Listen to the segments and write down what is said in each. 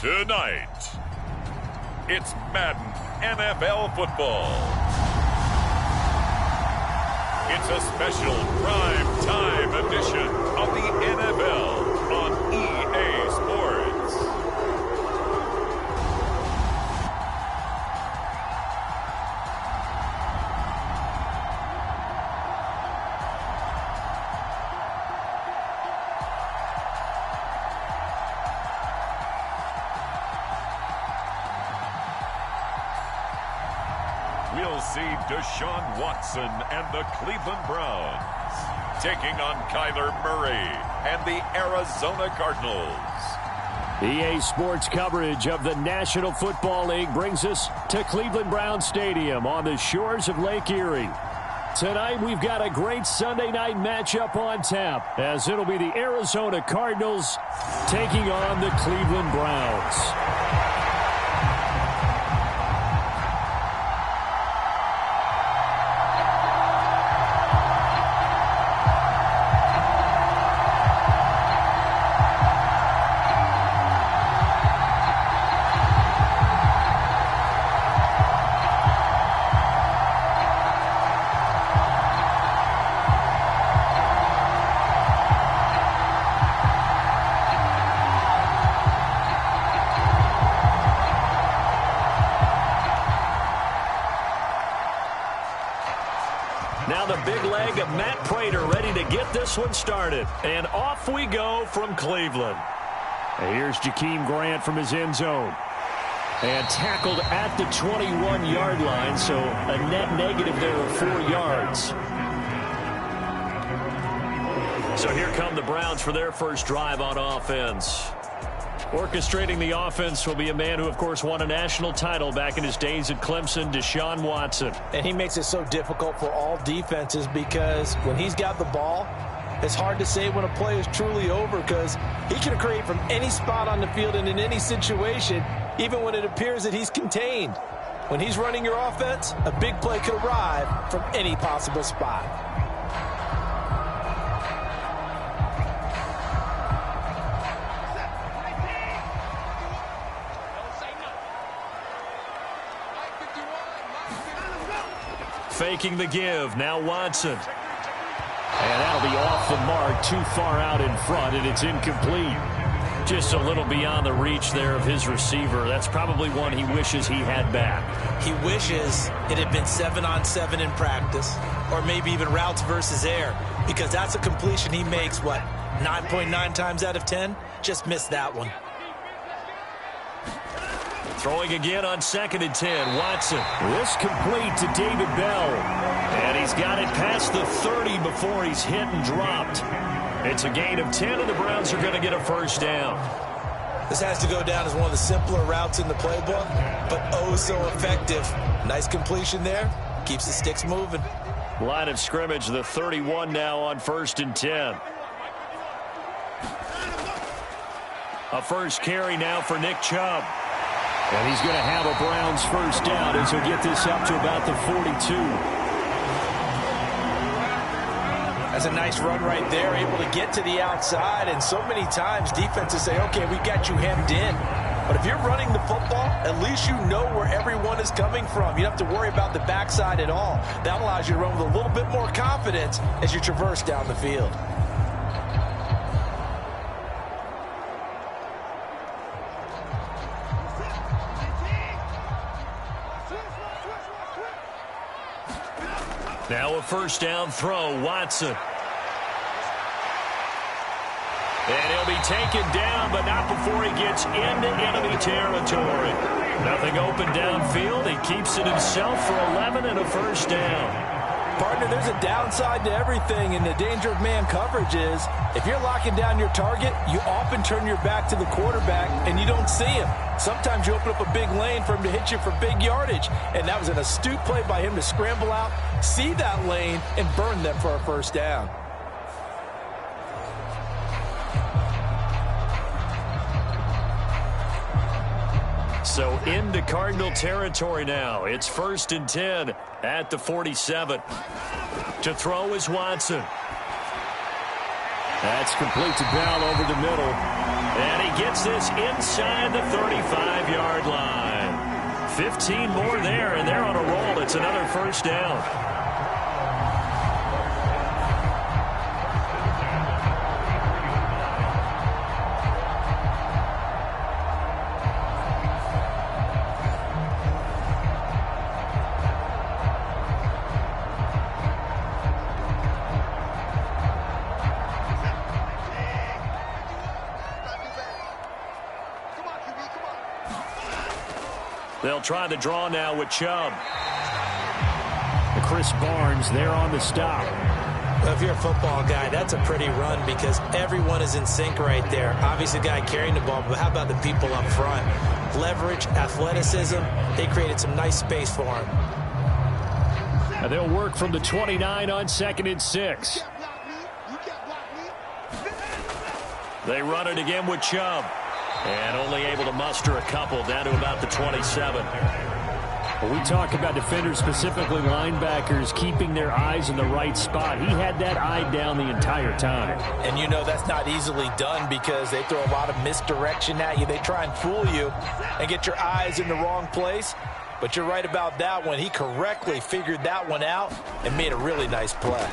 Tonight, it's Madden NFL football. It's a special prime time edition of the NFL on EA Sports. We'll see Deshaun Watson and the Cleveland Browns taking on Kyler Murray and the Arizona Cardinals. EA Sports coverage of the National Football League brings us to Cleveland Browns Stadium on the shores of Lake Erie. Tonight we've got a great Sunday night matchup on tap, as it'll be the Arizona Cardinals taking on the Cleveland Browns. Now the big leg of Matt Prater ready to get this one started. And off we go from Cleveland. And here's Jakeem Grant from his end zone. And tackled at the 21-yard line, so a net negative there of 4 yards. So here come the Browns for their first drive on offense. Orchestrating the offense will be a man who, of course, won a national title back in his days at Clemson, Deshaun Watson. And he makes it so difficult for all defenses because when he's got the ball, it's hard to say when a play is truly over because he can create from any spot on the field and in any situation, even when it appears that he's contained. When he's running your offense, a big play could arrive from any possible spot. Faking the give, now Watson. And that'll be off the mark, too far out in front, and it's incomplete. Just a little beyond the reach there of his receiver. That's probably one he wishes he had back. He wishes it had been 7-on-7 in practice, or maybe even routes versus air, because that's a completion he makes, 9.9 times out of 10? Just missed that one. Throwing again on 2nd and 10, Watson. This complete to David Bell. And he's got it past the 30 before he's hit and dropped. It's a gain of 10, and the Browns are going to get a first down. This has to go down as one of the simpler routes in the playbook, but oh so effective. Nice completion there. Keeps the sticks moving. Line of scrimmage, the 31 now on 1st and 10. A first carry now for Nick Chubb. And he's going to have a Browns first down as he'll get this up to about the 42. That's a nice run right there, able to get to the outside. And so many times defenses say, okay, we got you hemmed in. But if you're running the football, at least you know where everyone is coming from. You don't have to worry about the backside at all. That allows you to run with a little bit more confidence as you traverse down the field. Now a first down throw, Watson. And he'll be taken down, but not before he gets into enemy territory. Nothing open downfield. He keeps it himself for 11 and a first down. Partner, there's a downside to everything, and the danger of man coverage is if you're locking down your target, you often turn your back to the quarterback and you don't see him. Sometimes you open up a big lane for him to hit you for big yardage, and that was an astute play by him to scramble out, see that lane, and burn them for a first down. So into Cardinal territory now. It's 1st and 10 at the 47. To throw is Watson. That's complete to Bell over the middle. And he gets this inside the 35-yard line. 15 more there, and they're on a roll. It's another first down. They'll try the draw now with Chubb. Chris Barnes there on the stop. Well, if you're a football guy, that's a pretty run because everyone is in sync right there. Obviously, the guy carrying the ball, but how about the people up front? Leverage, athleticism, they created some nice space for him. And they'll work from the 29 on 2nd and 6. They run it again with Chubb. And only able to muster a couple down to about the 27. When we talk about defenders, specifically linebackers, keeping their eyes in the right spot, he had that eye down the entire time. And you know that's not easily done because they throw a lot of misdirection at you. They try and fool you and get your eyes in the wrong place. But you're right about that one. He correctly figured that one out and made a really nice play.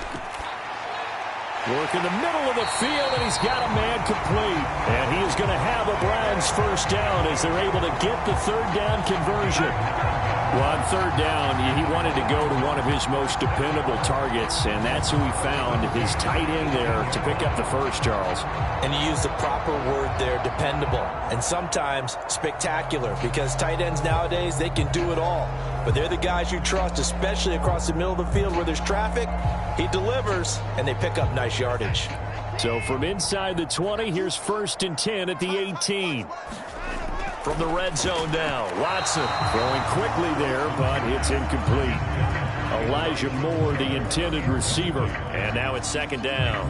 Work in the middle of the field, and he's got a man complete. And he is going to have a Browns first down as they're able to get the third down conversion. Well, on third down, he wanted to go to one of his most dependable targets, and that's who he found, his tight end there, to pick up the first, Charles. And you use the proper word there, dependable, and sometimes spectacular, because tight ends nowadays, they can do it all. But they're the guys you trust, especially across the middle of the field where there's traffic. He delivers, and they pick up nice yardage. So from inside the 20, here's 1st and 10 at the 18. From the red zone now, Watson throwing quickly there, but it's incomplete. Elijah Moore, the intended receiver. And now it's 2nd down.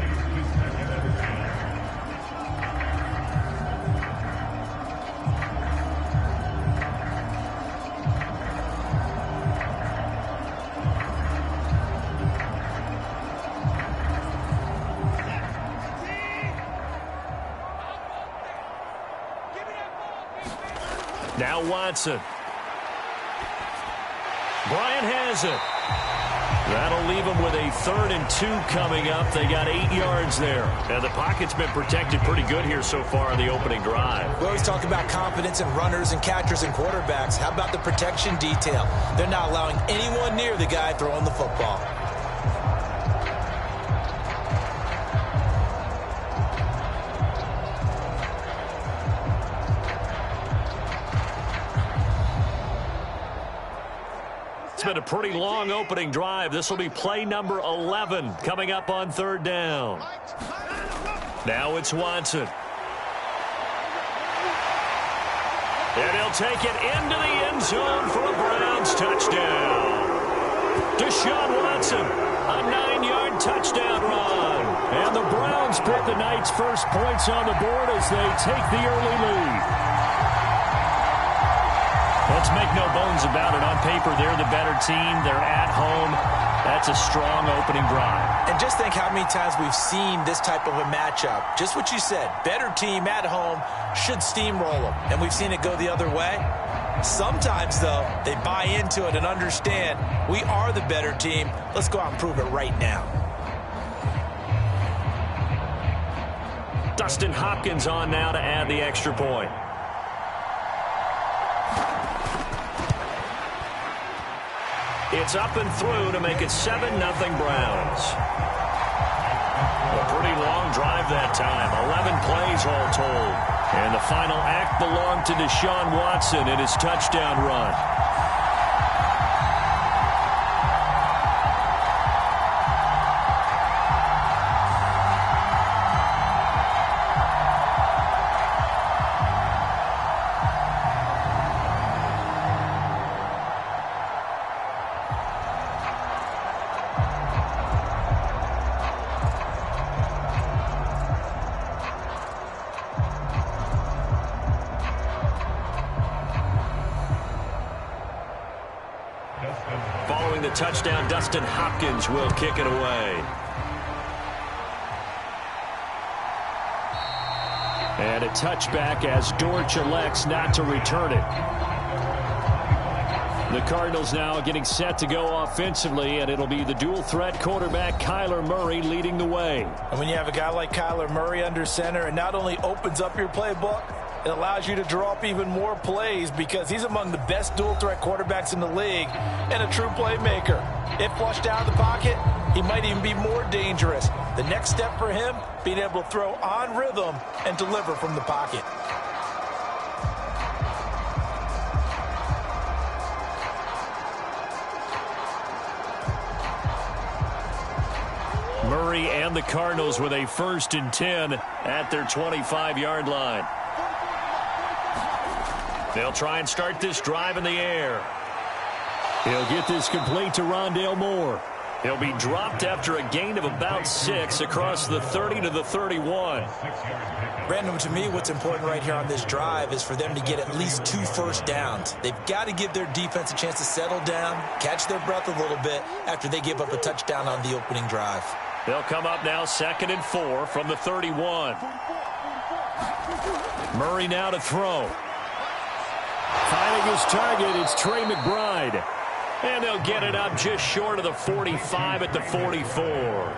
Now Watson. Bryant has it. That'll leave them with a 3rd and 2 coming up. They got 8 yards there. And the pocket's been protected pretty good here so far on the opening drive. We always talk about confidence in runners and catchers and quarterbacks. How about the protection detail? They're not allowing anyone near the guy throwing the football. It's been a pretty long opening drive. This will be play number 11 coming up on 3rd down. Now it's Watson. And he'll take it into the end zone for a Browns touchdown. Deshaun Watson, a 9-yard touchdown run. And the Browns put the night's first points on the board as they take the early lead. Let's make no bones about it. On paper, they're the better team. They're at home. That's a strong opening drive. And just think how many times we've seen this type of a matchup. Just what you said. Better team at home should steamroll them. And we've seen it go the other way. Sometimes, though, they buy into it and understand we are the better team. Let's go out and prove it right now. Dustin Hopkins on now to add the extra point. It's up and through to make it 7-0 Browns. A pretty long drive that time. 11 plays all told. And the final act belonged to Deshaun Watson in his touchdown run. Following the touchdown, Dustin Hopkins will kick it away. And a touchback as Dortch elects not to return it. The Cardinals now getting set to go offensively, and it'll be the dual-threat quarterback Kyler Murray leading the way. And when you have a guy like Kyler Murray under center, it not only opens up your playbook, it allows you to draw up even more plays because he's among the best dual-threat quarterbacks in the league and a true playmaker. If flushed out of the pocket, he might even be more dangerous. The next step for him, being able to throw on rhythm and deliver from the pocket. Murray and the Cardinals with a 1st and 10 at their 25-yard line. They'll try and start this drive in the air. He'll get this complete to Rondale Moore. He'll be dropped after a gain of about 6 across the 30 to the 31. Brandon, to me, what's important right here on this drive is for them to get at least 2 first downs. They've got to give their defense a chance to settle down, catch their breath a little bit after they give up a touchdown on the opening drive. They'll come up now 2nd and 4 from the 31. Murray now to throw. Finding his target, it's Trey McBride. And they'll get it up just short of the 45 at the 44.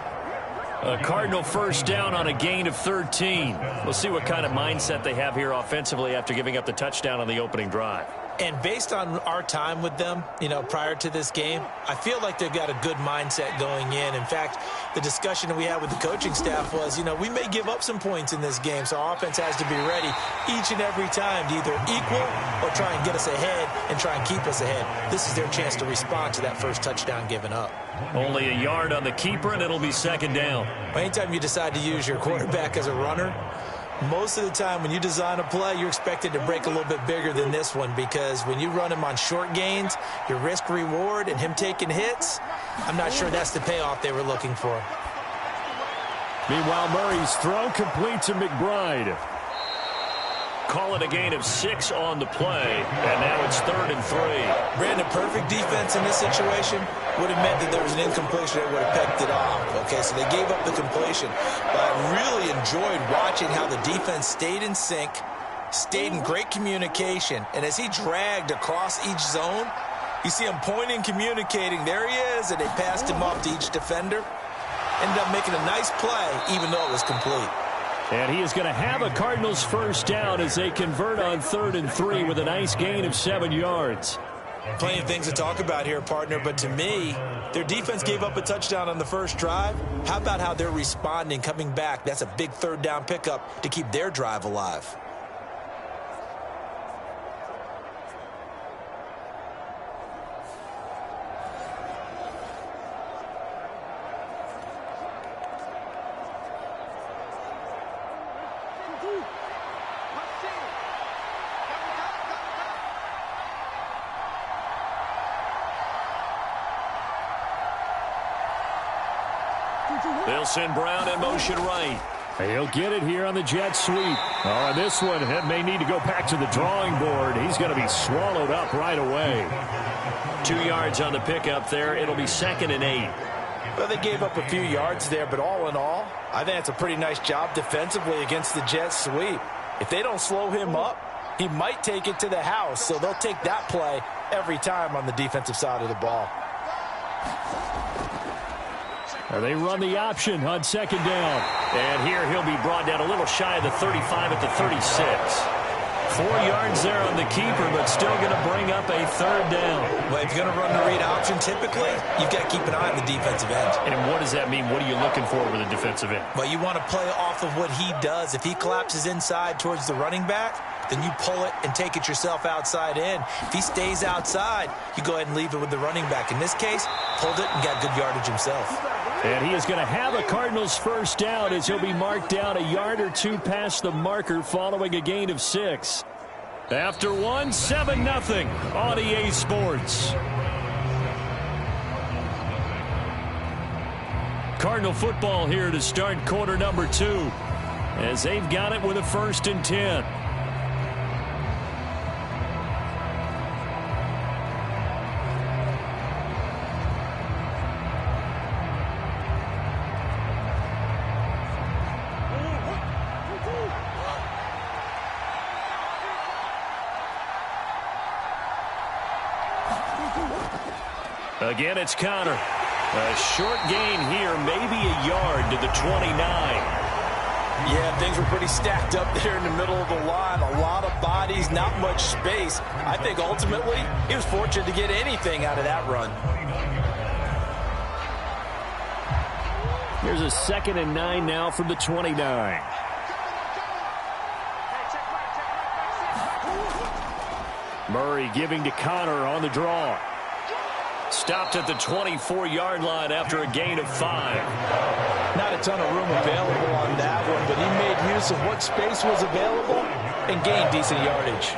A Cardinal first down on a gain of 13. We'll see what kind of mindset they have here offensively after giving up the touchdown on the opening drive. And based on our time with them, prior to this game, I feel like they've got a good mindset going in. In fact, the discussion that we had with the coaching staff was, we may give up some points in this game, so our offense has to be ready each and every time to either equal or try and get us ahead and try and keep us ahead. This is their chance to respond to that first touchdown given up. Only a yard on the keeper, and it'll be 2nd down. Anytime you decide to use your quarterback as a runner, most of the time when you design a play, you're expected to break a little bit bigger than this one because when you run him on short gains, your risk-reward and him taking hits, I'm not sure that's the payoff they were looking for. Meanwhile, Murray's throw complete to McBride. Call it a gain of 6 on the play, and now it's 3rd and 3. Brandon, perfect defense in this situation would have meant that there was an incompletion that would have pecked it off. Okay, so they gave up the completion. But I really enjoyed watching how the defense stayed in sync, stayed in great communication, and as he dragged across each zone, you see him pointing, communicating. There he is, and they passed him off to each defender. Ended up making a nice play, even though it was complete. And he is going to have a Cardinals first down as they convert on 3rd and 3 with a nice gain of 7 yards. Plenty of things to talk about here, partner, but to me, their defense gave up a touchdown on the first drive. How about how they're responding, coming back? That's a big 3rd down pickup to keep their drive alive. They'll send Brown in motion right. He'll get it here on the jet sweep. Oh, this one may need to go back to the drawing board. He's going to be swallowed up right away. 2 yards on the pickup there. It'll be 2nd and 8. Well, they gave up a few yards there, but all in all, I think it's a pretty nice job defensively against the jet sweep. If they don't slow him up, he might take it to the house, so they'll take that play every time on the defensive side of the ball. They run the option on 2nd down. And here he'll be brought down a little shy of the 35 at the 36. 4 yards there on the keeper, but still going to bring up a 3rd down. Well, if you're going to run the read option, typically, you've got to keep an eye on the defensive end. And what does that mean? What are you looking for with a defensive end? Well, you want to play off of what he does. If he collapses inside towards the running back, then you pull it and take it yourself outside in. If he stays outside, you go ahead and leave it with the running back. In this case, pulled it and got good yardage himself. And he is going to have a Cardinals first down as he'll be marked down a yard or 2 past the marker following a gain of 6. After 1, 7-0 on EA Sports. Cardinal football here to start quarter number 2 as they've got it with a 1st and 10. Again, it's Connor. A short gain here, maybe a yard to the 29. Yeah, things were pretty stacked up there in the middle of the line. A lot of bodies, not much space. I think ultimately he was fortunate to get anything out of that run. Here's a 2nd and 9 now from the 29. Murray giving to Connor on the draw. Stopped at the 24-yard line after a gain of 5. Not a ton of room available on that one, but he made use of what space was available and gained decent yardage.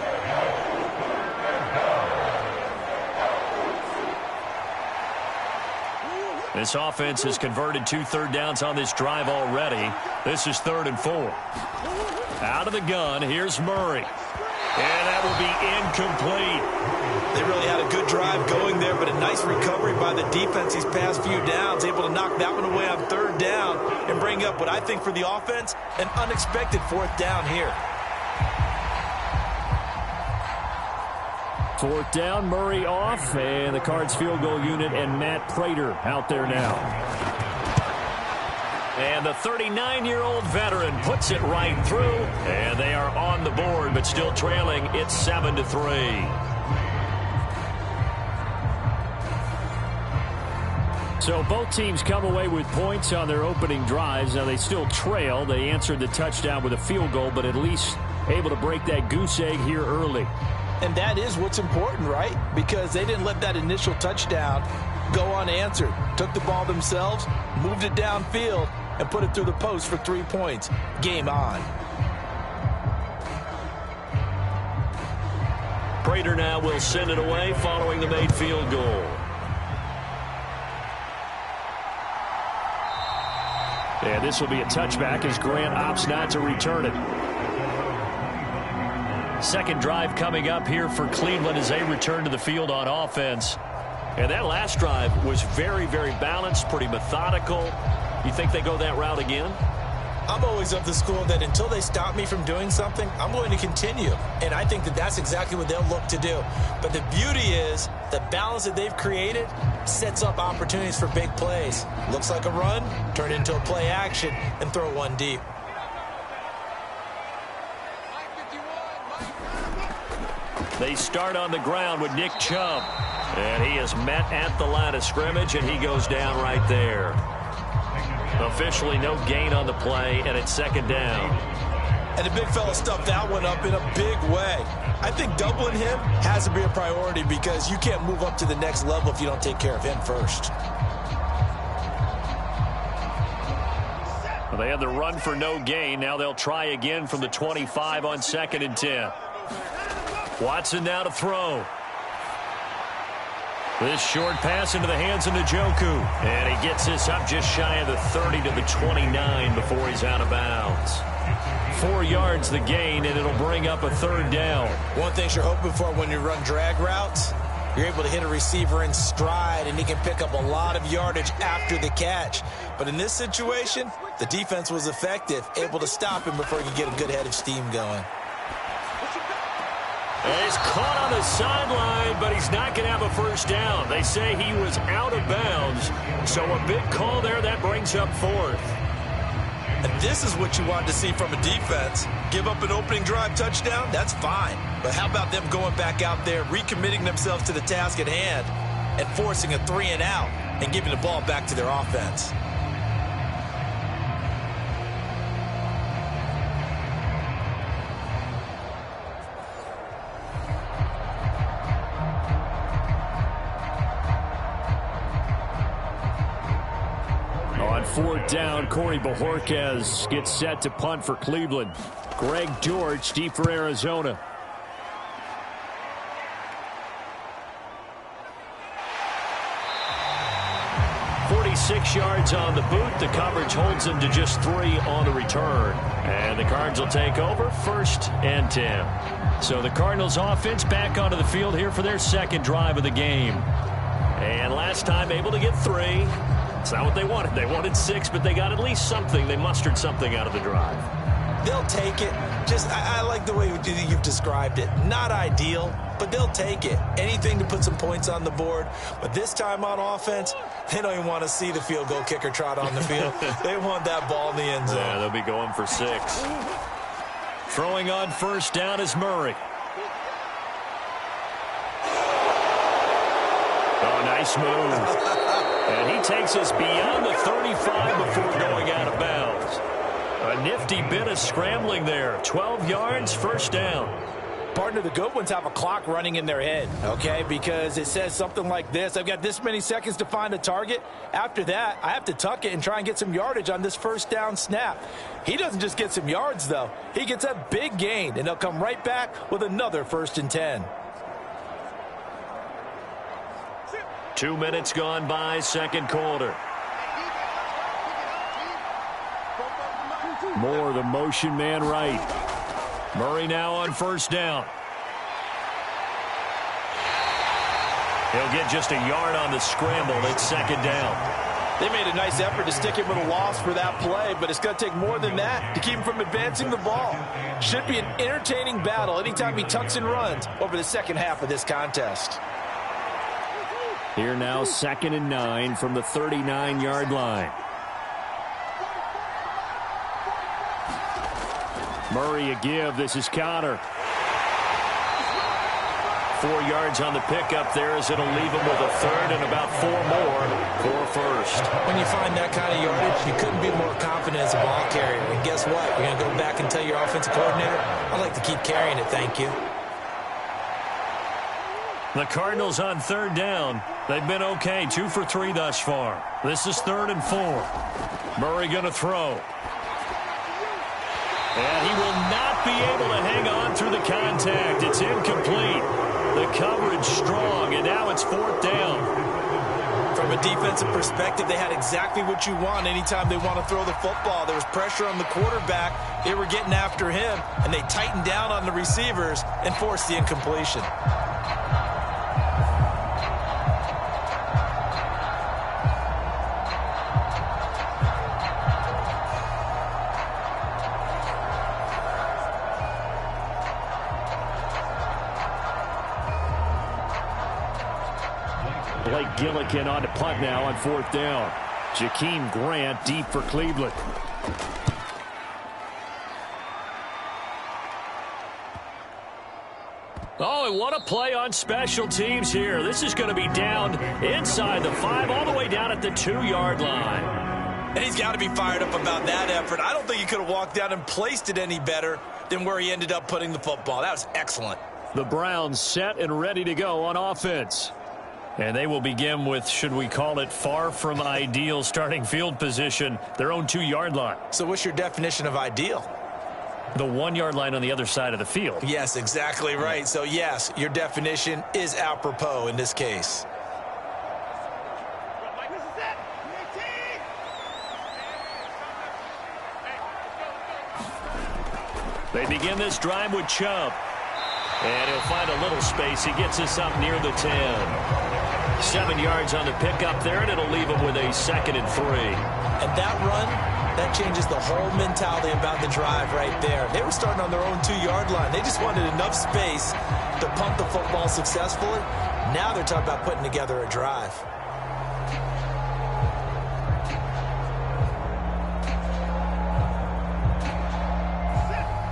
This offense has converted 2 third downs on this drive already. This is 3rd and 4. Out of the gun, here's Murray. And that will be incomplete. They really had a good drive going there, but a nice recovery by the defense these past few downs, able to knock that one away on 3rd down and bring up what I think for the offense, an unexpected 4th down here. 4th down, Murray off, and the Cards field goal unit and Matt Prater out there now. And the 39-year-old veteran puts it right through, and they are on the board, but still trailing. It's 7-3. So both teams come away with points on their opening drives. Now they still trail. They answered the touchdown with a field goal, but at least able to break that goose egg here early. And that is what's important, right? Because they didn't let that initial touchdown go unanswered. Took the ball themselves, moved it downfield, and put it through the post for 3 points. Game on. Prater now will send it away following the made field goal. And this will be a touchback as Grant opts not to return it. Second drive coming up here for Cleveland as they return to the field on offense. And that last drive was very, very balanced, pretty methodical. You think they go that route again? I'm always of the school that until they stop me from doing something, I'm going to continue. And I think that that's exactly what they'll look to do. But the beauty is the balance that they've created sets up opportunities for big plays. Looks like a run, turn it into a play action, and throw one deep. They start on the ground with Nick Chubb. And he is met at the line of scrimmage, and he goes down right there. Officially no gain on the play, and it's 2nd down. And the big fella stuffed that one up in a big way. I think doubling him has to be a priority because you can't move up to the next level if you don't take care of him first. Well, they had the run for no gain. Now they'll try again from the 25 on 2nd and 10. Watson now to throw. This short pass into the hands of Njoku. And he gets this up just shy of the 30 to the 29 before he's out of bounds. 4 yards the gain, and it'll bring up a 3rd down. One thing you're hoping for when you run drag routes, you're able to hit a receiver in stride, and he can pick up a lot of yardage after the catch. But in this situation, the defense was effective, able to stop him before he could get a good head of steam going. And he's caught on the sideline, but he's not going to have a 1st down. They say he was out of bounds, so a big call there that brings up 4th. And this is what you wanted to see from a defense. Give up an opening drive touchdown, that's fine. But how about them going back out there, recommitting themselves to the task at hand, and forcing a 3-and-out and giving the ball back to their offense? On 4th down, Corey Bojorquez gets set to punt for Cleveland. Greg George deep for Arizona. "46 yards on the boot. The coverage holds him to just 3 on the return. And the Cards will take over 1st and 10. So the Cardinals offense back onto the field here for their 2nd drive of the game. And last time able to get 3. It's not what they wanted. They wanted 6, but they got at least something. They mustered something out of the drive. They'll they'll take it. I like the way you've described it. Not ideal, but they'll take it. Anything to put some points on the board. But this time on offense, they don't even want to see the field goal kicker trot on the field. They want that ball in the end zone. Yeah, they'll be going for 6. Throwing on first down is Murray. Oh, nice move. And he takes us beyond the 35 before going out of bounds. A nifty bit of scrambling there. 12 yards, first down. Partner, the good ones have a clock running in their head, okay? Because it says something like this. I've got this many seconds to find a target. After that, I have to tuck it and try and get some yardage on this first down snap. He doesn't just get some yards, though. He gets a big gain, and they'll come right back with another 1st and 10. 2 minutes gone by, second quarter. Moore, the motion man right. Murray now on first down. He'll get just a yard on the scramble. It's second down. They made a nice effort to stick him with a loss for that play, but it's going to take more than that to keep him from advancing the ball. Should be an entertaining battle anytime he tucks and runs over the second half of this contest. Here now, 2nd and 9 from the 39-yard line. Murray a give. This is Connor. 4 yards on the pickup there as it'll leave him with a 3rd and about 4 more for a 1st. When you find that kind of yardage, you couldn't be more confident as a ball carrier. And guess what? You're going to go back and tell your offensive coordinator, I'd like to keep carrying it, thank you. The Cardinals on 3rd down. They've been okay, 2 for 3 thus far. This is 3rd and 4. Murray going to throw. And he will not be able to hang on through the contact. It's incomplete. The coverage strong, and now it's 4th down. From a defensive perspective, they had exactly what you want anytime they want to throw the football. There was pressure on the quarterback. They were getting after him, and they tightened down on the receivers and forced the incompletion. Gillikin on to punt now on 4th down. Jakeem Grant deep for Cleveland. Oh, and what a play on special teams here. This is going to be down inside the 5 all the way down at the 2-yard line. And he's got to be fired up about that effort. I don't think he could have walked down and placed it any better than where he ended up putting the football. That was excellent. The Browns set and ready to go on offense. And they will begin with, should we call it, far from ideal starting field position, their own 2-yard line. So what's your definition of ideal? The 1-yard line on the other side of the field. Yes, exactly right. So, yes, your definition is apropos in this case. They begin this drive with Chubb. And he'll find a little space. He gets us up near the 10. 7 yards on the pickup there, and it'll leave him with a 2nd and 3. And that run, that changes the whole mentality about the drive right there. They were starting on their own 2-yard line. They just wanted enough space to pump the football successfully. Now they're talking about putting together a drive.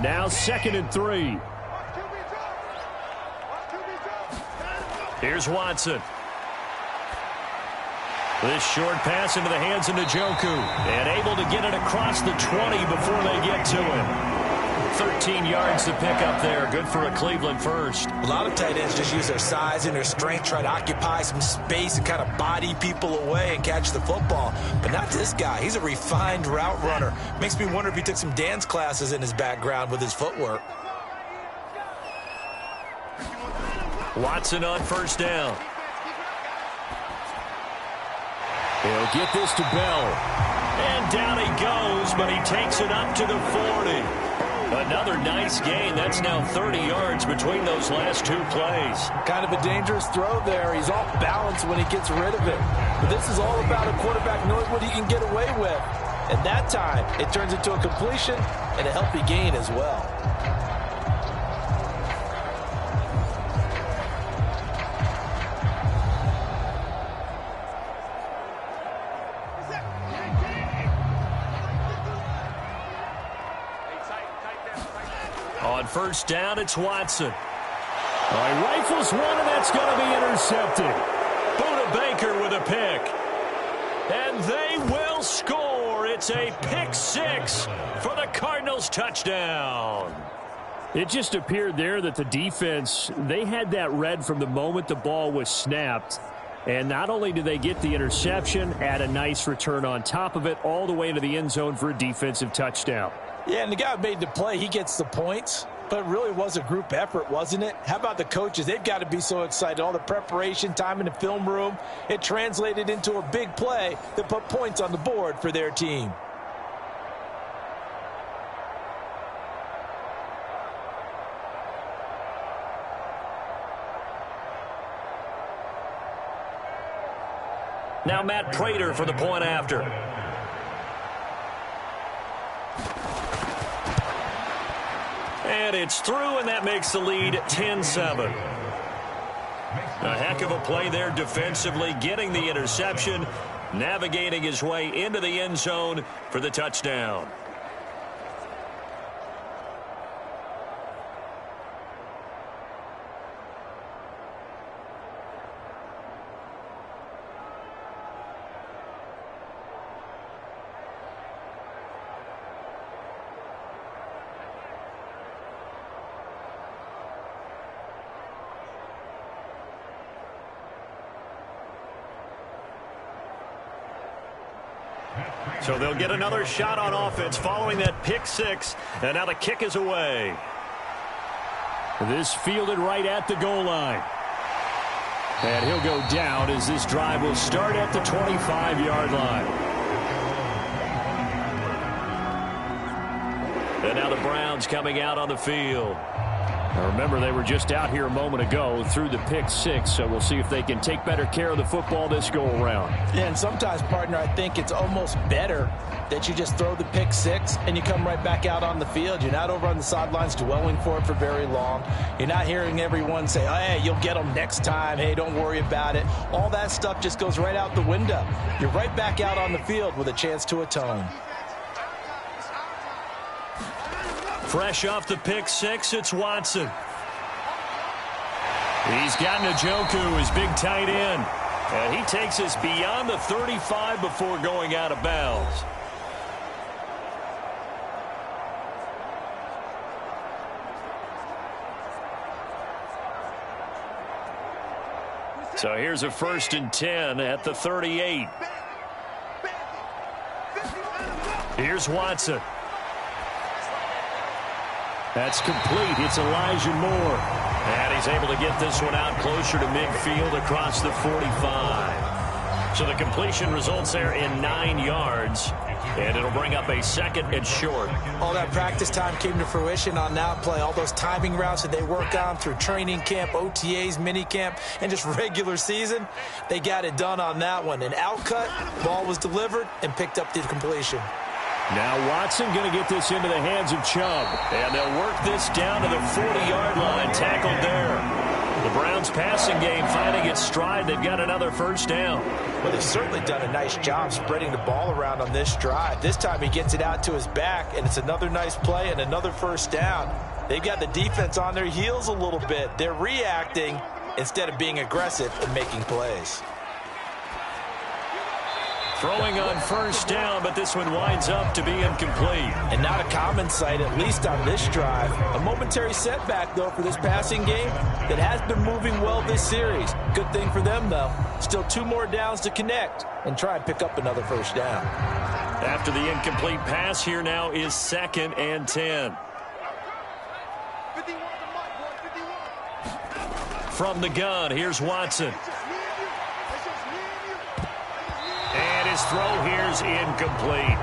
Now 2nd and 3. Here's Watson. This short pass into the hands of Njoku. And able to get it across the 20 before they get to him. 13 yards to pick up there. Good for a Cleveland 1st. A lot of tight ends just use their size and their strength, try to occupy some space and kind of body people away and catch the football. But not this guy. He's a refined route runner. Makes me wonder if he took some dance classes in his background with his footwork. Watson on first down. He'll get this to Bell. And down he goes, but he takes it up to the 40. Another nice gain. That's now 30 yards between those last 2 plays. Kind of a dangerous throw there. He's off balance when he gets rid of it. But this is all about a quarterback knowing what he can get away with. And that time, it turns into a completion and a healthy gain as well. On first down, it's Watson. All right, rifles one, and that's going to be intercepted. Buda Baker with a pick. And they will score. It's a pick six for the Cardinals touchdown. It just appeared there that the defense, they had that read from the moment the ball was snapped. And not only did they get the interception, add a nice return on top of it, all the way into the end zone for a defensive touchdown. Yeah, and the guy who made the play, he gets the points. But it really was a group effort, wasn't it? How about the coaches? They've got to be so excited. All the preparation, time in the film room, it translated into a big play that put points on the board for their team. Now Matt Prater for the point after. And it's through, and that makes the lead 10-7. A heck of a play there defensively, getting the interception, navigating his way into the end zone for the touchdown. So they'll get another shot on offense following that pick six, and now the kick is away. This fielded right at the goal line. And he'll go down as this drive will start at the 25-yard line. And now the Browns coming out on the field. Now remember, they were just out here a moment ago through the pick six, so we'll see if they can take better care of the football this go-around. Yeah, and sometimes, partner, I think it's almost better that you just throw the pick six and you come right back out on the field. You're not over on the sidelines dwelling for it for very long. You're not hearing everyone say, oh, hey, you'll get them next time. Hey, don't worry about it. All that stuff just goes right out the window. You're right back out on the field with a chance to atone. Fresh off the pick six, it's Watson. He's got Njoku, his big tight end. And he takes us beyond the 35 before going out of bounds. So here's a 1st and 10 at the 38. Here's Watson. That's complete. It's Elijah Moore. And he's able to get this one out closer to midfield across the 45. So the completion results there in 9 yards. And it'll bring up a 2nd and short. All that practice time came to fruition on that play. All those timing routes that they work on through training camp, OTAs, minicamp, and just regular season, they got it done on that one. An outcut, ball was delivered, and picked up the completion. Now Watson going to get this into the hands of Chubb. And they'll work this down to the 40-yard line, tackled there. The Browns passing game finding its stride. They've got another 1st down. Well, they've certainly done a nice job spreading the ball around on this drive. This time he gets it out to his back, and it's another nice play and another 1st down. They've got the defense on their heels a little bit. They're reacting instead of being aggressive and making plays. Throwing on 1st down, but this one winds up to be incomplete. And not a common sight, at least on this drive. A momentary setback, though, for this passing game that has been moving well this series. Good thing for them, though. Still 2 more downs to connect and try and pick up another 1st down. After the incomplete pass, here now is 2nd and 10. From the gun, here's Watson. And his throw here's incomplete.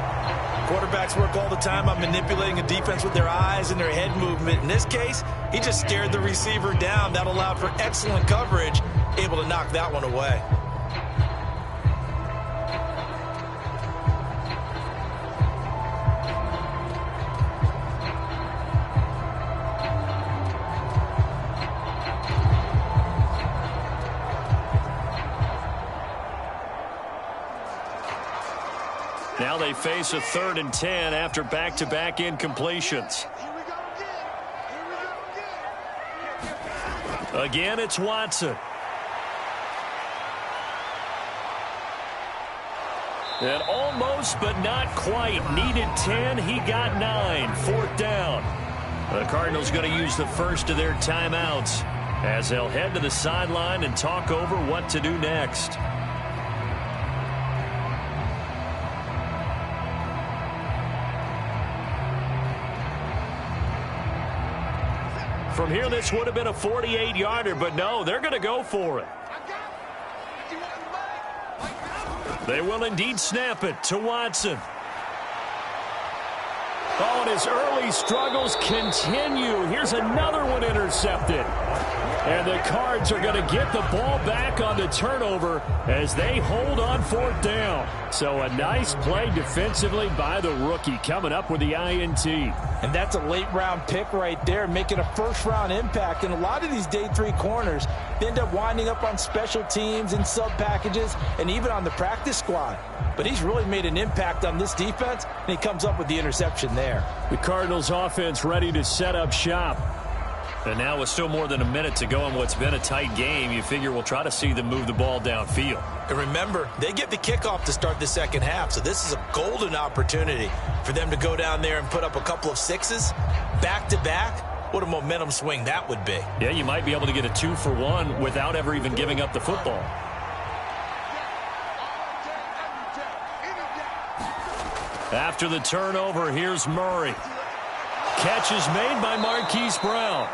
Quarterbacks work all the time on manipulating a defense with their eyes and their head movement. In this case, he just scared the receiver down. That allowed for excellent coverage, able to knock that one away. Now they face a 3rd and 10 after back-to-back incompletions. Again, it's Watson. And almost, but not quite. Needed 10. He got 9. 4th down. The Cardinals going to use the first of their timeouts as they'll head to the sideline and talk over what to do next. From here, this would have been a 48-yarder, but no, they're going to go for it. They will indeed snap it to Watson. Oh, and his early struggles continue. Here's another one intercepted. And the Cards are going to get the ball back on the turnover as they hold on 4th down. So a nice play defensively by the rookie coming up with the INT. And that's a late-round pick right there, making a first-round impact. And a lot of these day 3 corners end up winding up on special teams and sub-packages and even on the practice squad. But he's really made an impact on this defense, and he comes up with the interception there. The Cardinals offense ready to set up shop. And now with still more than a minute to go in what's been a tight game, you figure we'll try to see them move the ball downfield. And remember, they get the kickoff to start the second half, so this is a golden opportunity for them to go down there and put up a couple of sixes back-to-back. What a momentum swing that would be. Yeah, you might be able to get a 2-for-1 without ever even giving up the football. After the turnover, here's Murray. Catch is made by Marquise Brown.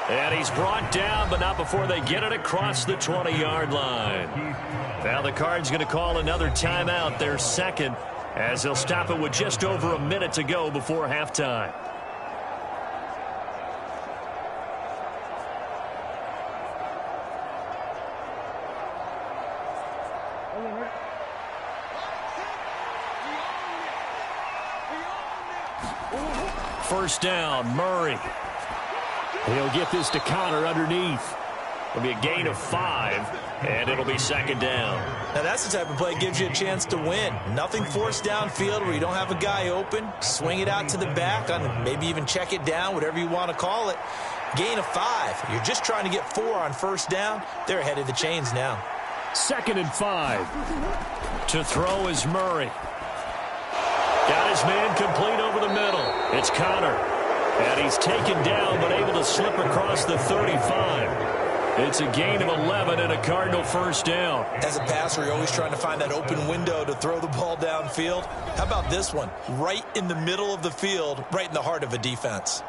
And he's brought down, but not before they get it across the 20-yard line. Now the Cards going to call another timeout, their second, as they'll stop it with just over a minute to go before halftime. First down, Murray. He'll get this to Connor underneath. It'll be a gain of 5, and it'll be 2nd down. Now that's the type of play that gives you a chance to win. Nothing forced downfield where you don't have a guy open. Swing it out to the back, on maybe even check it down, whatever you want to call it. Gain of 5. You're just trying to get 4 on first down. They're ahead of the chains now. 2nd and 5. To throw is Murray. Got his man complete over the middle. It's Connor. And he's taken down but able to slip across the 35. It's a gain of 11 and a Cardinal first down. As a passer, you're always trying to find that open window to throw the ball downfield. How about this one? Right in the middle of the field, right in the heart of a defense.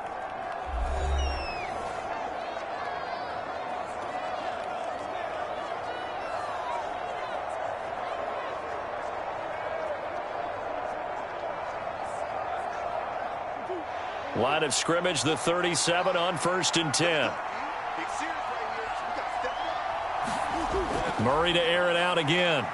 Line of scrimmage, the 37 on 1st and 10. Murray to air it out again.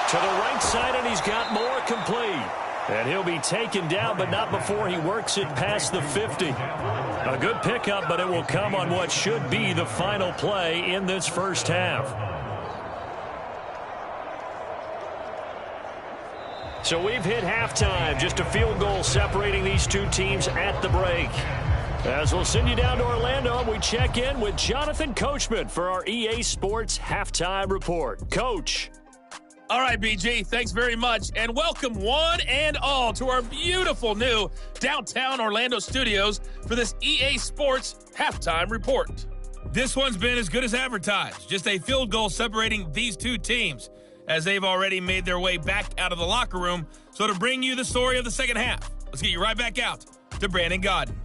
To the right side, and he's got more complete. And he'll be taken down, but not before he works it past the 50. A good pickup, but it will come on what should be the final play in this first half. So we've hit halftime, just a field goal separating these two teams at the break. As we'll send you down to Orlando, and we check in with Jonathan Coachman for our EA Sports Halftime Report. Coach. All right, BG, thanks very much, and welcome one and all to our beautiful new downtown Orlando studios for this EA Sports Halftime Report. This one's been as good as advertised, just a field goal separating these two teams, as they've already made their way back out of the locker room. So to bring you the story of the second half, let's get you right back out to Brandon Godden.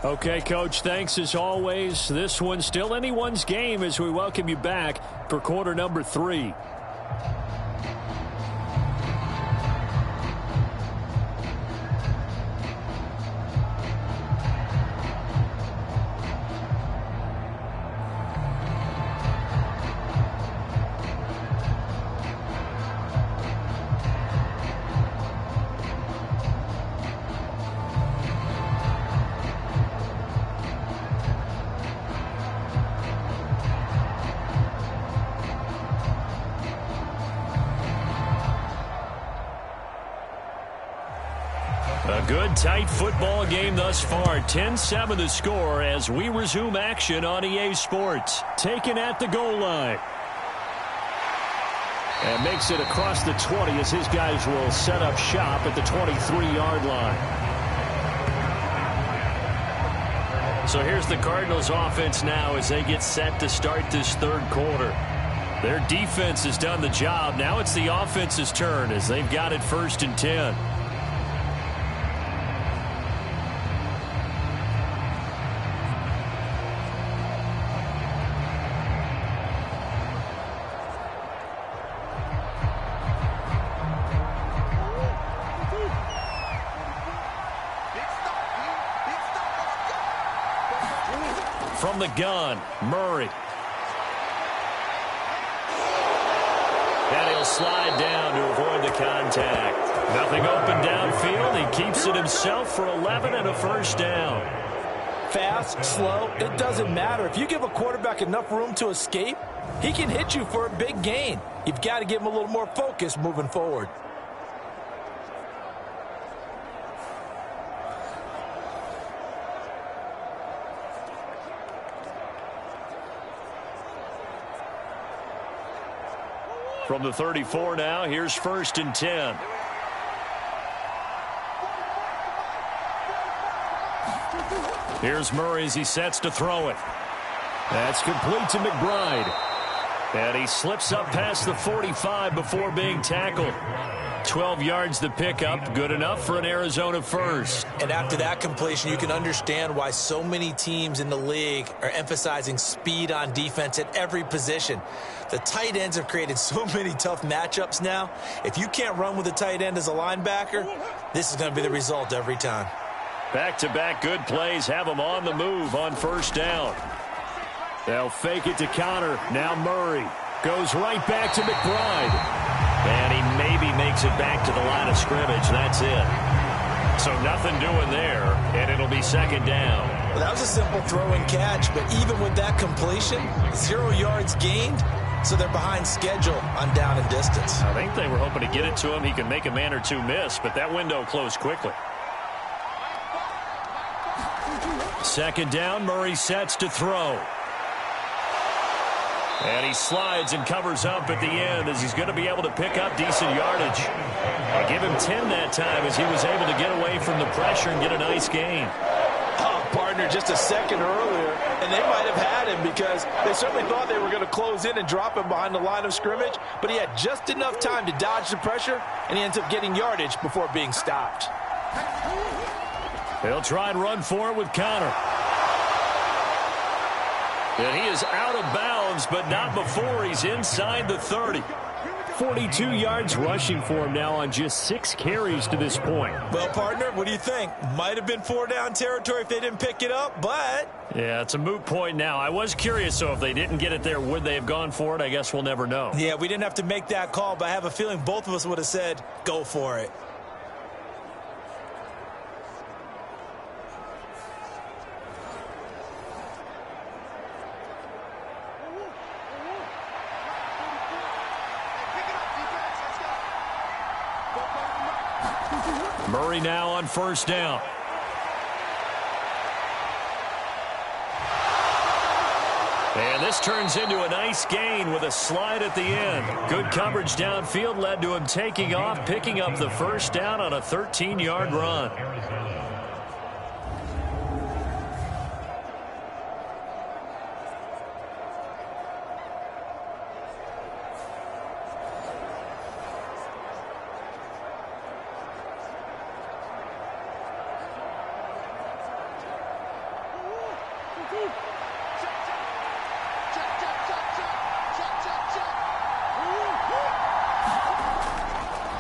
Okay, Coach, thanks as always. This one's still anyone's game as we welcome you back for quarter number 3. A good, tight football game thus far. 10-7 the score as we resume action on EA Sports. Taken at the goal line. And makes it across the 20 as his guys will set up shop at the 23-yard line. So here's the Cardinals offense now as they get set to start this third quarter. Their defense has done the job. Now it's the offense's turn as they've got it 1st and 10. From the gun, Murray. And he'll slide down to avoid the contact. Nothing open downfield. He keeps it himself for 11 and a first down. Fast, slow, it doesn't matter. If you give a quarterback enough room to escape, he can hit you for a big gain. You've got to give him a little more focus moving forward. From the 34 now, here's 1st and 10. Here's Murray as he sets to throw it. That's complete to McBride. And he slips up past the 45 before being tackled. 12 yards the pickup, good enough for an Arizona first. And after that completion, you can understand why so many teams in the league are emphasizing speed on defense at every position. The tight ends have created so many tough matchups now. If you can't run with a tight end as a linebacker, this is going to be the result every time. Back-to-back good plays have them on the move on 1st down. They'll fake it to Connor. Now Murray goes right back to McBride. And he maybe makes it back to the line of scrimmage. That's it. So nothing doing there, and it'll be 2nd down. Well, that was a simple throw and catch, but even with that completion, 0 yards gained, so they're behind schedule on down and distance. I think they were hoping to get it to him. He could make a man or two miss, but that window closed quickly. 2nd down, Murray sets to throw. And he slides and covers up at the end as he's going to be able to pick up decent yardage. I'll give him 10 that time as he was able to get away from the pressure and get a nice gain. Oh, partner, just a second earlier, and they might have had him because they certainly thought they were going to close in and drop him behind the line of scrimmage, but he had just enough time to dodge the pressure, and he ends up getting yardage before being stopped. They'll try and run for it with Connor. And he is out of bounds, but not before he's inside the 30. 42 yards rushing for him now on just 6 carries to this point. Well, partner, what do you think? Might have been 4-down territory if they didn't pick it up, but... Yeah, it's a moot point now. I was curious, so if they didn't get it there, would they have gone for it? I guess we'll never know. Yeah, we didn't have to make that call, but I have a feeling both of us would have said, go for it. Murray now on 1st down. And this turns into a nice gain with a slide at the end. Good coverage downfield led to him taking off, picking up the 1st down on a 13-yard run.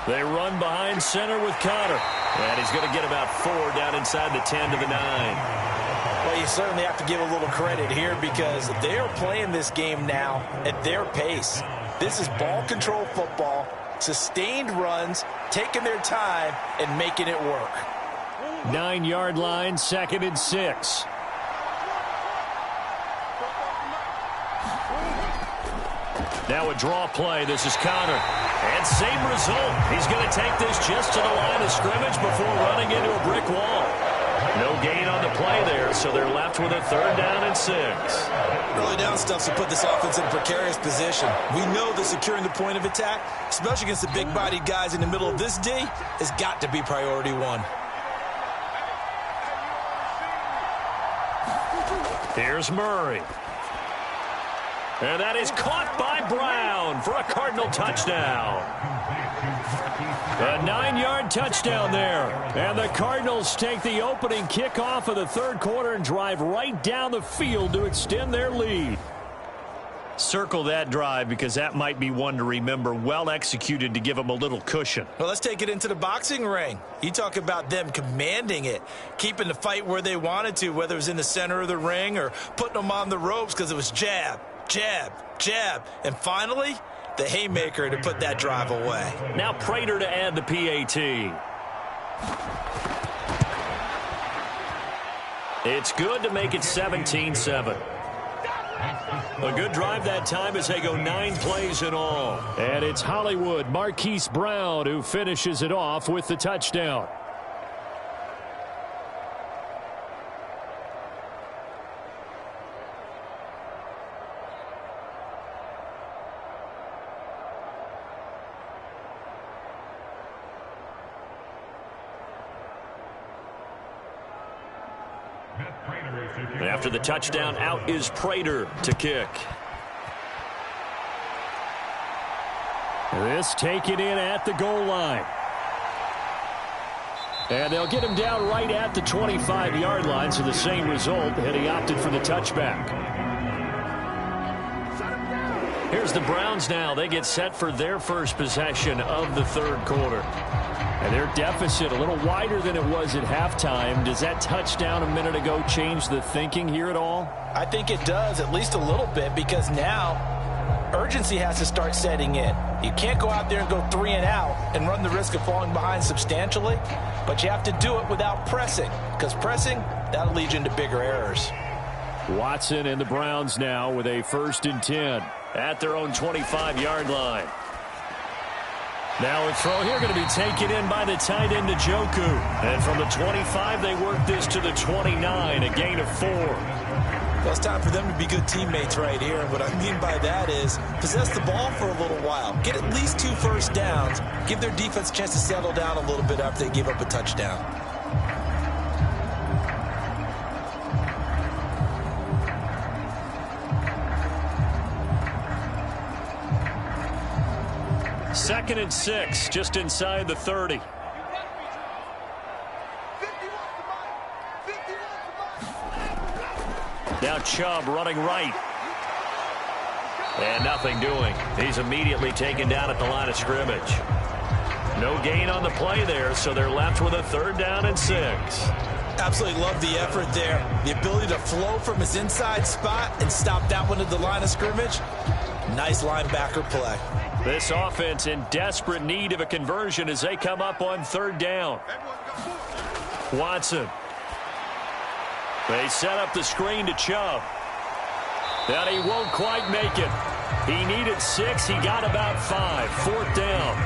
They run behind center with Connor. And he's going to get about 4 down inside the 10 to the 9. Well, you certainly have to give a little credit here because they are playing this game now at their pace. This is ball control football, sustained runs, taking their time, and making it work. 9-yard line, 2nd and 6. Now a draw play. This is Connor. And same result. He's going to take this just to the line of scrimmage before running into a brick wall. No gain on the play there, so they're left with a 3rd down and 6. Early down stuff to put this offense in a precarious position. We know that securing the point of attack, especially against the big-bodied guys in the middle of this D, has got to be priority 1. Here's Murray. And that is caught by Brown for a Cardinal touchdown. A 9-yard touchdown there. And the Cardinals take the opening kickoff of the 3rd quarter and drive right down the field to extend their lead. Circle that drive because that might be one to remember. Well executed to give them a little cushion. Well, let's take it into the boxing ring. You talk about them commanding it, keeping the fight where they wanted to, whether it was in the center of the ring or putting them on the ropes because it was jab, jab, jab. And finally, the haymaker to put that drive away. Now Prater to add the PAT. It's good to make it 17-7. A good drive that time as they go 9 plays in all. And it's Hollywood Marquise Brown who finishes it off with the touchdown. After the touchdown, out is Prater to kick. This taken in at the goal line. And they'll get him down right at the 25-yard line, so the same result, and he opted for the touchback. Here's the Browns now. They get set for their first possession of the 3rd quarter. And their deficit a little wider than it was at halftime. Does that touchdown a minute ago change the thinking here at all? I think it does, at least a little bit, because now urgency has to start setting in. You can't go out there and go 3 and out and run the risk of falling behind substantially, but you have to do it without pressing, because pressing, that'll lead you into bigger errors. Watson and the Browns now with a 1st and 10 at their own 25-yard line. Now a throw here going to be taken in by the tight end Njoku. And from the 25, they work this to the 29, a gain of 4. Well, it's time for them to be good teammates right here. And what I mean by that is possess the ball for a little while. Get at least 2 first downs. Give their defense a chance to settle down a little bit after they give up a touchdown. Second and 6, just inside the 30. Now Chubb running right. And nothing doing. He's immediately taken down at the line of scrimmage. No gain on the play there, so they're left with a 3rd down and 6. Absolutely love the effort there. The ability to flow from his inside spot and stop that one at the line of scrimmage. Nice linebacker play. This offense in desperate need of a conversion as they come up on 3rd down. Watson. They set up the screen to Chubb. And he won't quite make it. He needed 6. He got about 5. 4th down.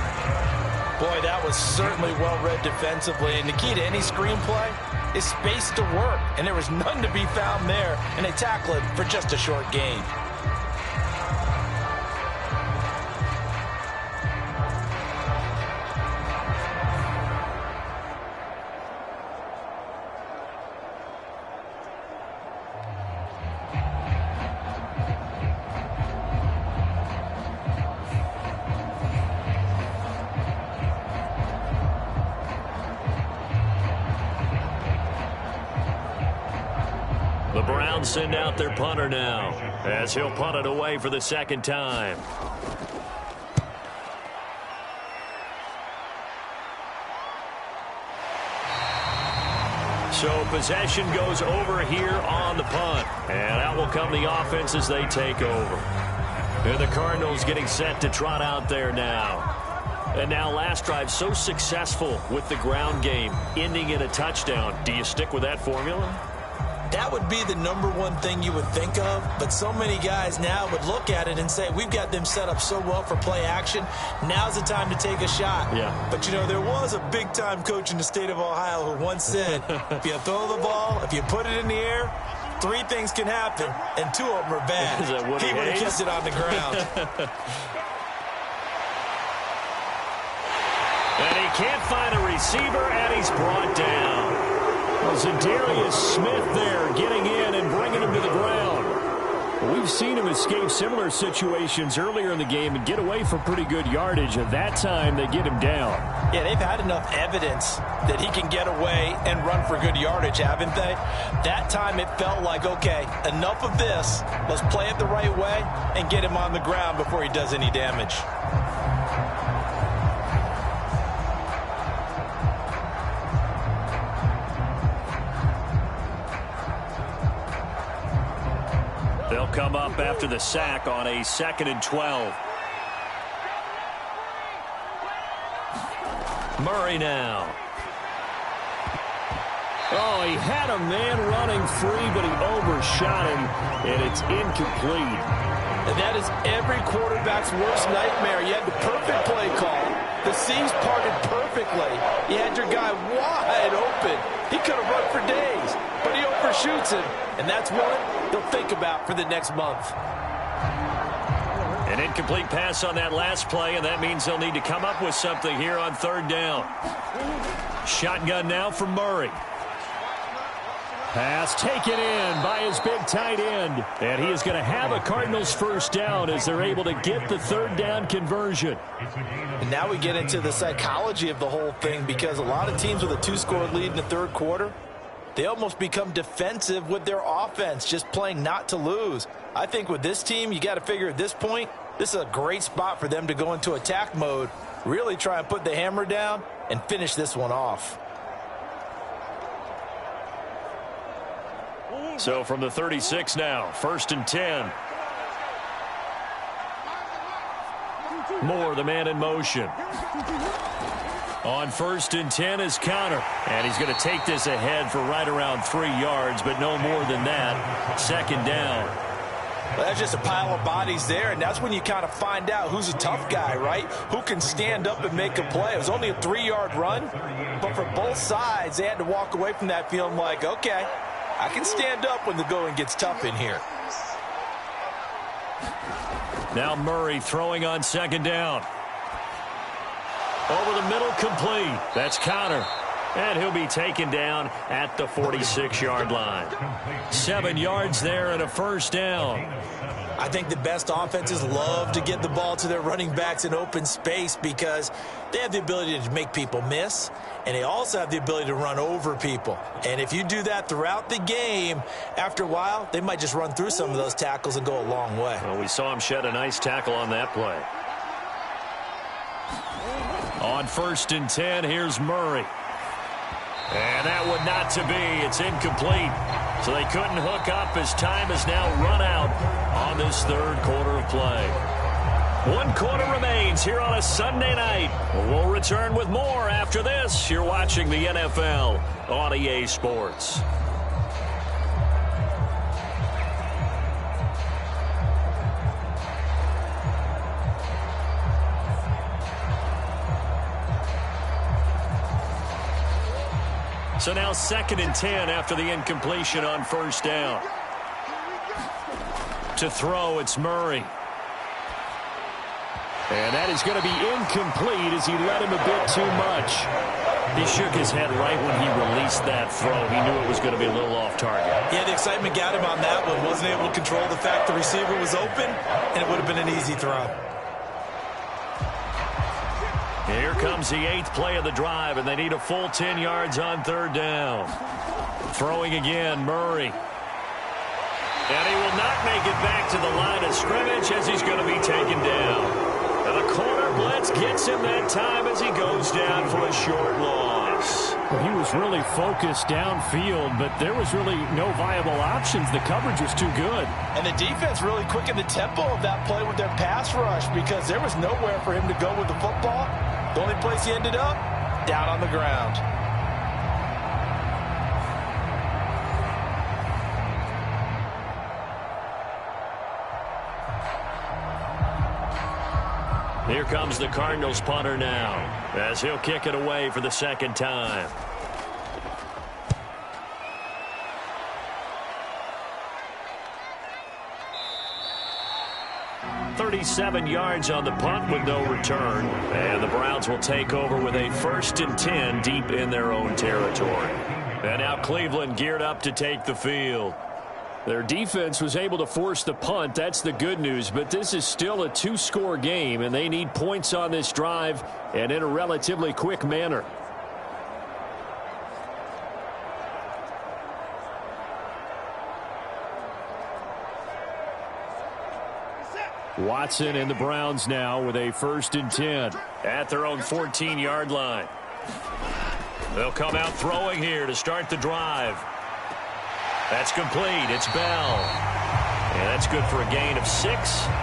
Boy, that was certainly well read defensively. And the key to any screenplay is space to work. And there was none to be found there. And they tackle it for just a short gain. The Browns send out their punter now as he'll punt it away for the 2nd time. So possession goes over here on the punt. And out will come the offense as they take over. And the Cardinals getting set to trot out there now. And now last drive so successful with the ground game, ending in a touchdown. Do you stick with that formula? That would be the number one thing you would think of, but so many guys now would look at it and say, we've got them set up so well for play action. Now's the time to take a shot. Yeah. But, you know, there was a big-time coach in the state of Ohio who once said, if you throw the ball, if you put it in the air, 3 things can happen, and 2 of them are bad. He would have kept it on the ground. And he can't find a receiver, and he's brought down. Zadarius Smith there getting in and bringing him to the ground. We've seen him escape similar situations earlier in the game and get away for pretty good yardage. At that time, they get him down. Yeah, they've had enough evidence that he can get away and run for good yardage, haven't they? That time it felt like, okay, enough of this. Let's play it the right way and get him on the ground before he does any damage. They'll come up after the sack on a 2nd and 12. Murray now. Oh, he had a man running free, but he overshot him, and it's incomplete. And that is every quarterback's worst nightmare. You had the perfect play call. The seams parted perfectly. You had your guy wide open. He could have run for days, but he overshoots him. And that's one they'll think about for the next month. An incomplete pass on that last play, and that means they'll need to come up with something here on 3rd down. Shotgun now from Murray. Pass taken in by his big tight end. And he is going to have a Cardinals 1st down as they're able to get the 3rd down conversion. And now we get into the psychology of the whole thing, because a lot of teams with a 2-score lead in the 3rd quarter, they almost become defensive with their offense, just playing not to lose. I think with this team, you got to figure at this point, this is a great spot for them to go into attack mode, really try and put the hammer down and finish this one off. So from the 36 now, 1st and 10. Moore, the man in motion. On 1st and 10 is Connor. And he's going to take this ahead for right around 3 yards, but no more than that. 2nd down. Well, that's just a pile of bodies there, and that's when you kind of find out who's a tough guy, right? Who can stand up and make a play. It was only a 3-yard run, but for both sides, they had to walk away from that feeling like, okay, I can stand up when the going gets tough in here. Now Murray throwing on 2nd down. Over the middle, complete. That's Connor. And he'll be taken down at the 46-yard line. 7 yards there and a 1st down. I think the best offenses love to get the ball to their running backs in open space because they have the ability to make people miss, and they also have the ability to run over people. And if you do that throughout the game, after a while, they might just run through some of those tackles and go a long way. Well, we saw him shed a nice tackle on that play. On 1st and 10, here's Murray. And that would not to be. It's incomplete. So they couldn't hook up as time has now run out on this 3rd quarter of play. 1 quarter remains here on a Sunday night. We'll return with more after this. You're watching the NFL on EA Sports. So now 2nd and 10 after the incompletion on 1st down. To throw, it's Murray. And that is going to be incomplete as he let him a bit too much. He shook his head right when he released that throw. He knew it was going to be a little off target. Yeah, the excitement got him on that one. Wasn't able to control the fact the receiver was open, and it would have been an easy throw. Here comes the 8th play of the drive, and they need a full 10 yards on 3rd down. Throwing again, Murray. And he will not make it back to the line of scrimmage as he's going to be taken down. And the corner blitz gets him that time as he goes down for a short loss. Well, he was really focused downfield, but there was really no viable options. The coverage was too good. And the defense really quickened the tempo of that play with their pass rush because there was nowhere for him to go with the football. The only place he ended up, down on the ground. Here comes the Cardinals punter now, as he'll kick it away for the second time. 37 yards on the punt with no return. And the Browns will take over with a 1st and 10 deep in their own territory. And now Cleveland geared up to take the field. Their defense was able to force the punt. That's the good news. But this is still a 2-score game, and they need points on this drive and in a relatively quick manner. Watson and the Browns now with a 1st and 10 at their own 14-yard line. They'll come out throwing here to start the drive. That's complete. It's Bell. And that's good for a gain of 6,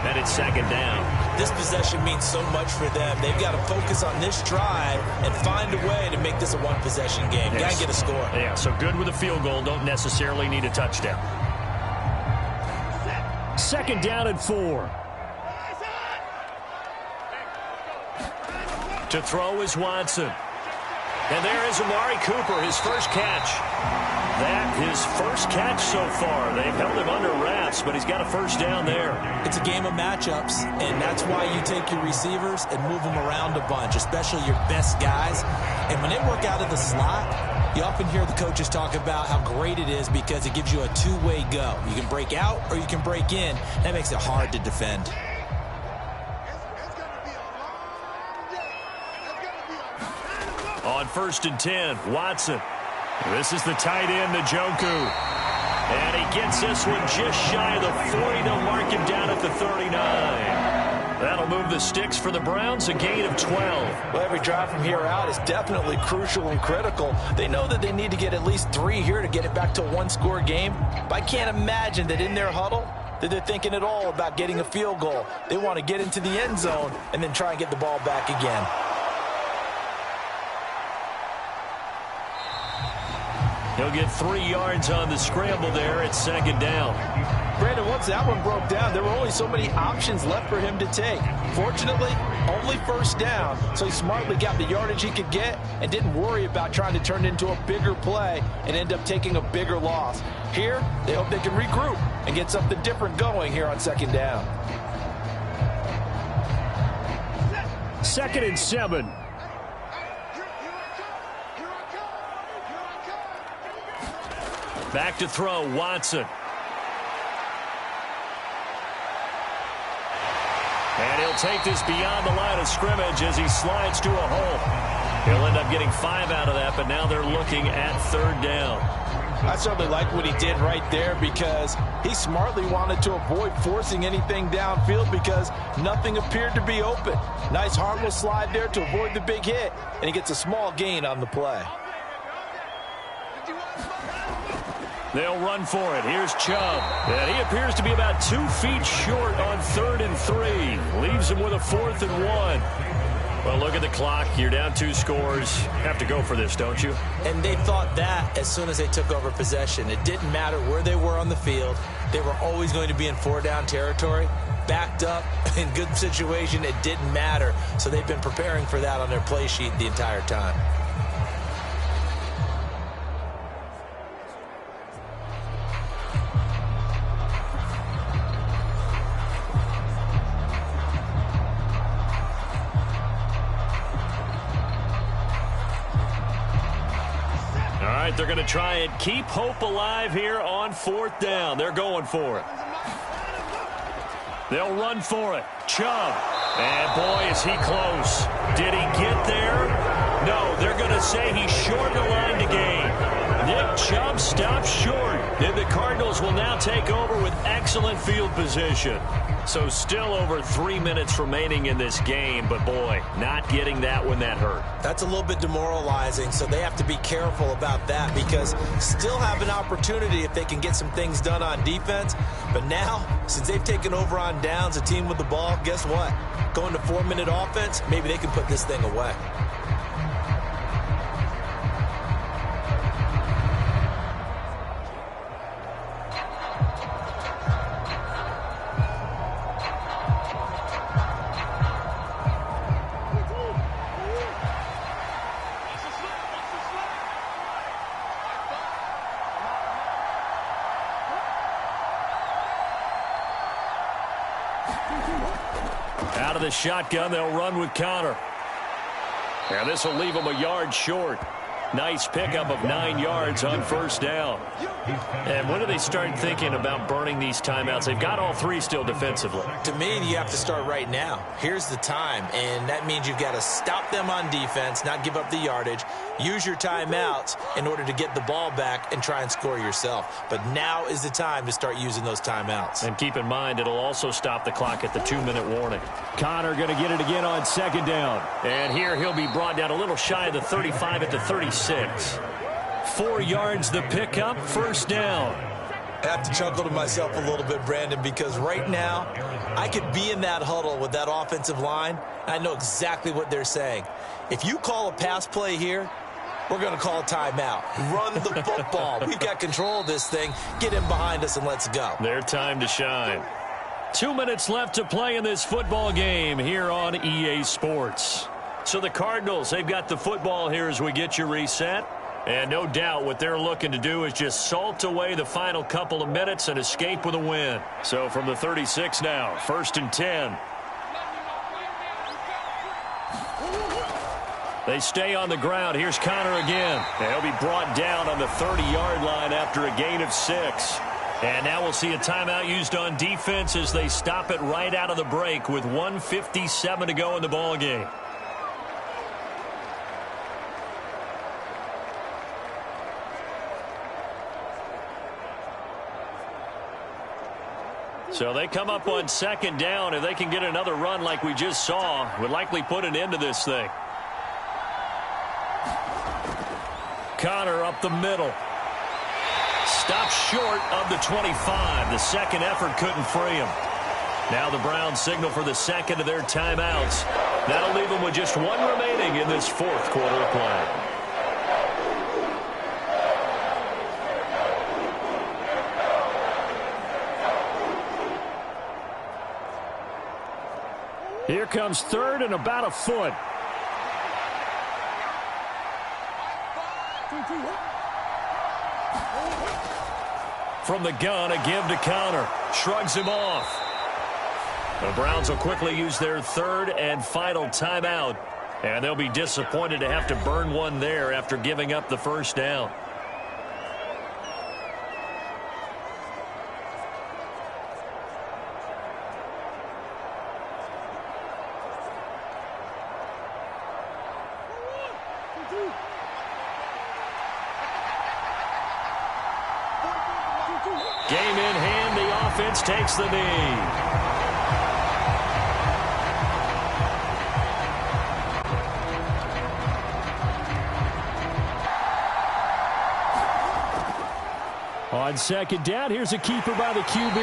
and it's 2nd down. This possession means so much for them. They've got to focus on this drive and find a way to make this a one-possession game. Yes. Got to get a score. Yeah, so good with a field goal. Don't necessarily need a touchdown. 2nd down and 4. To throw is Watson. And there is Amari Cooper, his first catch. That his first catch so far. They've held him under wraps, but he's got a 1st down there. It's a game of matchups, and that's why you take your receivers and move them around a bunch, especially your best guys. And when they work out of the slot, you often hear the coaches talk about how great it is because it gives you a two-way go. You can break out or you can break in. That makes it hard to defend. On 1st and 10, Watson. This is the tight end, Njoku. And he gets this one just shy of the 40. They'll mark him down at the 39. That'll move the sticks for the Browns, a gain of 12. Well, every drive from here out is definitely crucial and critical. They know that they need to get at least 3 here to get it back to a one-score game. But I can't imagine that in their huddle that they're thinking at all about getting a field goal. They want to get into the end zone and then try and get the ball back again. He'll get 3 yards on the scramble there at 2nd down. Brandon, once that one broke down, there were only so many options left for him to take. Fortunately, only 1st down, so he smartly got the yardage he could get and didn't worry about trying to turn it into a bigger play and end up taking a bigger loss. Here, they hope they can regroup and get something different going here on 2nd down. 2nd and 7. Back to throw, Watson. And he'll take this beyond the line of scrimmage as he slides to a hole. He'll end up getting 5 out of that, but now they're looking at 3rd down. I certainly like what he did right there because he smartly wanted to avoid forcing anything downfield because nothing appeared to be open. Nice harmless slide there to avoid the big hit, and he gets a small gain on the play. They'll run for it. Here's Chubb. And he appears to be about 2 feet short on 3rd and 3. Leaves him with a 4th and 1. Well, look at the clock. You're down 2 scores. Have to go for this, don't you? And they thought that as soon as they took over possession. It didn't matter where they were on the field. They were always going to be in 4-down territory. Backed up, in good situation, it didn't matter. So they've been preparing for that on their play sheet the entire time. They're going to try and keep hope alive here on 4th down. They're going for it. They'll run for it. Chubb. And boy, is he close. Did he get there? No, they're going to say he's short the line to gain. Nick Chubb stops short. And the Cardinals will now take over with excellent field position. So still over 3 minutes remaining in this game, but boy, not getting that when that hurt. That's a little bit demoralizing, so they have to be careful about that because still have an opportunity if they can get some things done on defense. But now, since they've taken over on downs, a team with the ball, guess what? Going to 4-minute offense, maybe they can put this thing away. Out of the shotgun, they'll run with Connor. And this will leave them a yard short. Nice pickup of 9 yards on first down. And when do they start thinking about burning these timeouts? They've got all 3 still defensively. To me, you have to start right now. Here's the time, and that means you've got to stop them on defense, not give up the yardage, use your timeouts in order to get the ball back and try and score yourself. But now is the time to start using those timeouts. And keep in mind, it'll also stop the clock at the 2-minute warning. Connor going to get it again on second down. And here he'll be brought down a little shy of the 35 at the 36. 4 yards the pickup, first down. I have to chuckle to myself a little bit, Brandon, because right now I could be in that huddle with that offensive line. I know exactly what they're saying. If you call a pass play here, we're going to call a timeout. Run the football. We've got control of this thing. Get in behind us and let's go. Their time to shine. 2 minutes left to play in this football game here on EA Sports. So the Cardinals, they've got the football here as we get you reset. And no doubt what they're looking to do is just salt away the final couple of minutes and escape with a win. So from the 36 now, 1st and 10. They stay on the ground. Here's Connor again. And he'll be brought down on the 30-yard line after a gain of 6. And now we'll see a timeout used on defense as they stop it right out of the break with 1:57 to go in the ball game. So they come up on second down. If they can get another run like we just saw, would likely put an end to this thing. Connor up the middle. Stopped short of the 25. The second effort couldn't free him. Now the Browns signal for the second of their timeouts. That'll leave them with just 1 remaining in this 4th quarter of play. Here comes 3rd and about a foot. From the gun, a give to Connor. Shrugs him off. The Browns will quickly use their 3rd and final timeout. And they'll be disappointed to have to burn one there after giving up the first down. Game in hand, the offense takes the knee. On second down, here's a keeper by the QB.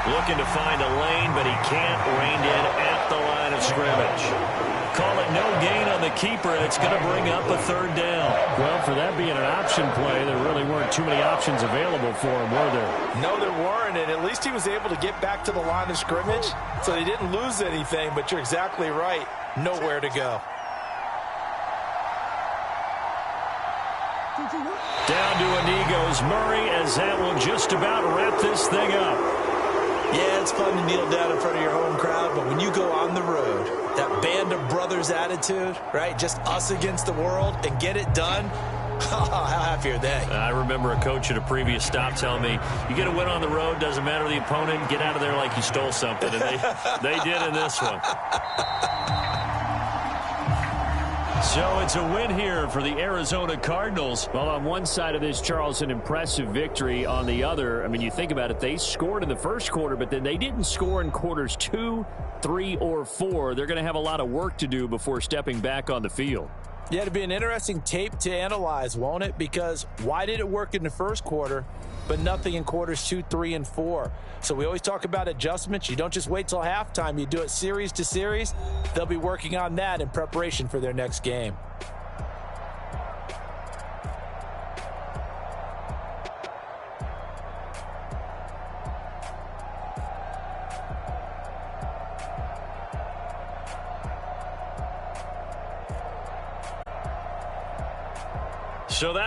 Looking to find a lane, but he can't rein in at the line of scrimmage. Call it no gain on the keeper, and it's going to bring up a 3rd down. Well, for that being an option play, there really weren't too many options available for him, were there? No, there weren't, and at least he was able to get back to the line of scrimmage, so they didn't lose anything, but you're exactly right. Nowhere to go. Down to a knee goes Murray, as that will just about wrap this thing up. Yeah, it's fun to kneel down in front of your home crowd, but when you go on the road, that band of brothers attitude, right? Just us against the world and get it done. How happy are they? I remember a coach at a previous stop telling me, you get a win on the road, doesn't matter the opponent, get out of there like you stole something. And they did in this one. So it's a win here for the Arizona Cardinals. Well, on one side of this, Charles, an impressive victory. On the other, I mean, you think about it, they scored in the first quarter, but then they didn't score in quarters 2, 3, or 4. They're going to have a lot of work to do before stepping back on the field. Yeah, it'll be an interesting tape to analyze, won't it? Because why did it work in the first quarter, but nothing in quarters 2, 3, and 4? So we always talk about adjustments. You don't just wait till halftime. You do it series to series. They'll be working on that in preparation for their next game. So that